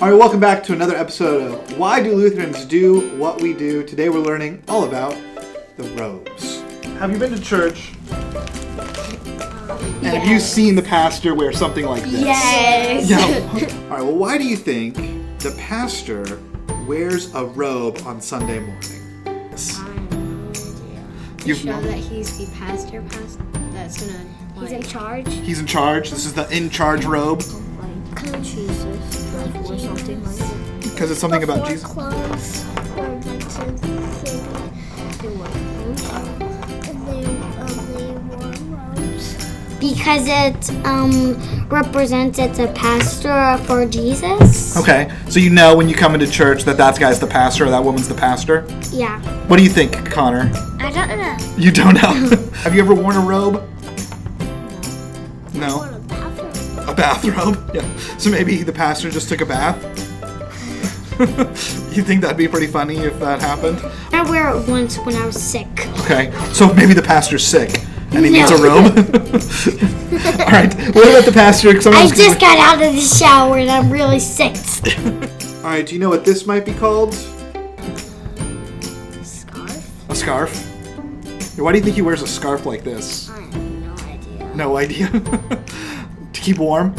All right, welcome back to another episode of Why Do Lutherans Do What We Do? Today we're learning all about the robes. Have you been to church? And have you seen the pastor wear something like this? Yes. Yeah. All right, well, why do you think the pastor wears a robe on Sunday morning? I have no idea. You've Show no- that he's the pastor that's gonna. He's in charge. He's in charge. This is the in-charge robe. Like Jesus, like or something like that. Because it's something about Jesus. Clothes were invented. They wore robes. And they wore robes. Because it represents it's a pastor for Jesus. Okay, so you know when you come into church that guy's the pastor or that woman's the pastor? Yeah. What do you think, Connor? I don't know. You don't know? Have you ever worn a robe? No. A bathroom. A bathrobe? Yeah. So maybe the pastor just took a bath? You think that'd be pretty funny if that happened? I wear it once when I was sick. Okay, so maybe the pastor's sick and he No. needs a robe? All right, what about the pastor? I just got out of the shower and I'm really sick. All right, do you know what this might be called? Scarf. A scarf? Why do you think he wears a scarf like this? I have no idea. No idea. To keep warm?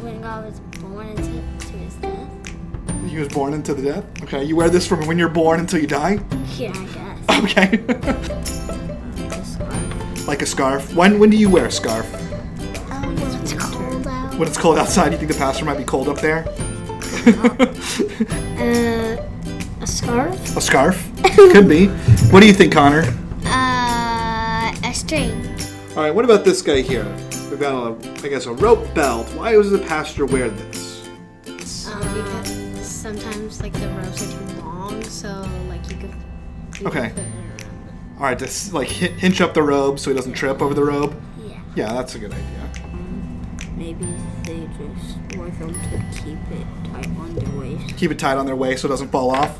When God was born into his death. He was born into the death? Okay, you wear this from when you're born until you die? Yeah, I guess. Okay. A scarf. Like a scarf. When do you wear a scarf? When it's cold out. When it's cold outside, you think the pastor might be cold up there? A scarf? A scarf? Could be. What do you think, Connor? A string. All right, what about this guy here? We've got, a rope belt. Why does the pastor wear this? Because sometimes like the ropes are too long, so like you could. Okay. Put it around. All right, to like hinch up the robe so he doesn't trip over the robe? Yeah. Yeah, that's a good idea. Maybe they just wore them to keep it tight on their waist. Keep it tight on their waist so it doesn't fall off?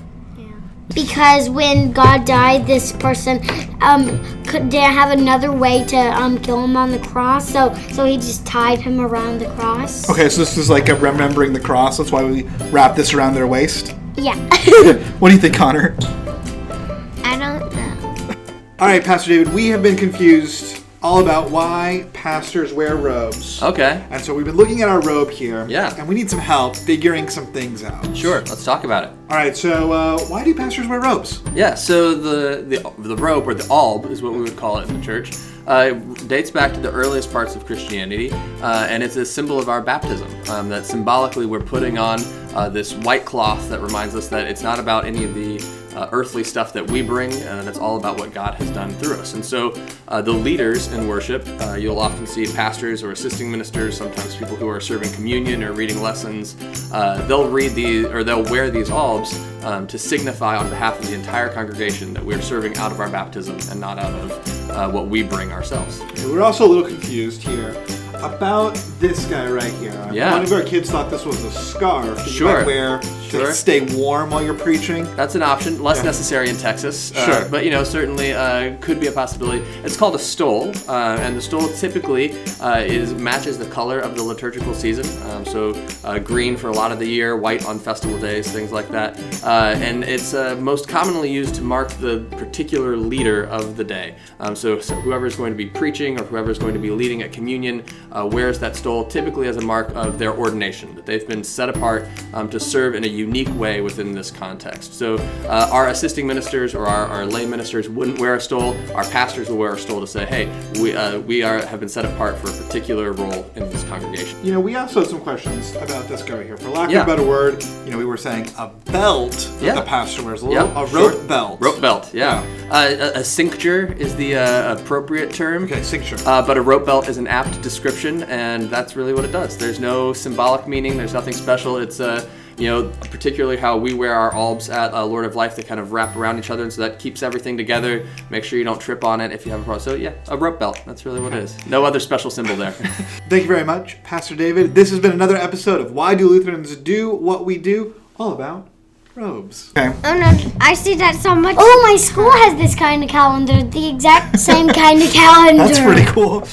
Because when God died, this person didn't have another way to kill him on the cross, so he just tied him around the cross. Okay, so this is like a remembering the cross. That's why we wrap this around their waist. Yeah. What do you think, Connor? I don't know. All right, Pastor David, we have been confused all about why pastors wear robes. Okay. And so we've been looking at our robe here. Yeah. And we need some help figuring some things out. Sure, let's talk about it. All right, so why do pastors wear robes? Yeah, so the robe, or the alb, is what we would call it in the church, dates back to the earliest parts of Christianity, and it's a symbol of our baptism, that symbolically we're putting on this white cloth that reminds us that it's not about any of the earthly stuff that we bring, and it's all about what God has done through us. And so the leaders in worship, you'll often see pastors or assisting ministers, sometimes people who are serving communion or reading lessons, they'll read these, or they'll wear these albs to signify on behalf of the entire congregation that we're serving out of our baptism and not out of what we bring ourselves. We're also a little confused here about this guy right here. Yeah. One of our kids thought this was a scarf that you Sure. might wear Sure. to stay warm while you're preaching. That's an option, less Yeah. necessary in Texas, Sure. but certainly could be a possibility. It's called a stole, and the stole typically matches the color of the liturgical season. So green for a lot of the year, white on festival days, things like that. And it's most commonly used to mark the particular leader of the day. So whoever's going to be preaching or whoever's going to be leading at communion wears that stole typically as a mark of their ordination, that they've been set apart to serve in a unique way within this context. So our assisting ministers or our lay ministers wouldn't wear a stole. Our pastors will wear a stole to say, hey, we have been set apart for a particular role in this congregation. You know, we also had some questions about this guy right here. For lack of Yeah. a better word, we were saying a belt that Yeah. the pastor wears, a rope Sure. belt. Rope belt, yeah. A cincture is the appropriate term. Okay, cincture. But a rope belt is an apt description, and that's really what it does. There's no symbolic meaning. There's nothing special. It's particularly how we wear our albs at Lord of Life. They kind of wrap around each other, and so that keeps everything together. Make sure you don't trip on it if you have a problem. So yeah, a rope belt. That's really what it is. No other special symbol there. Thank you very much, Pastor David. This has been another episode of Why Do Lutherans Do What We Do? All about robes. Okay. Oh no, I see that so much. Oh, my school has this kind of calendar, the exact same kind of calendar. That's pretty cool.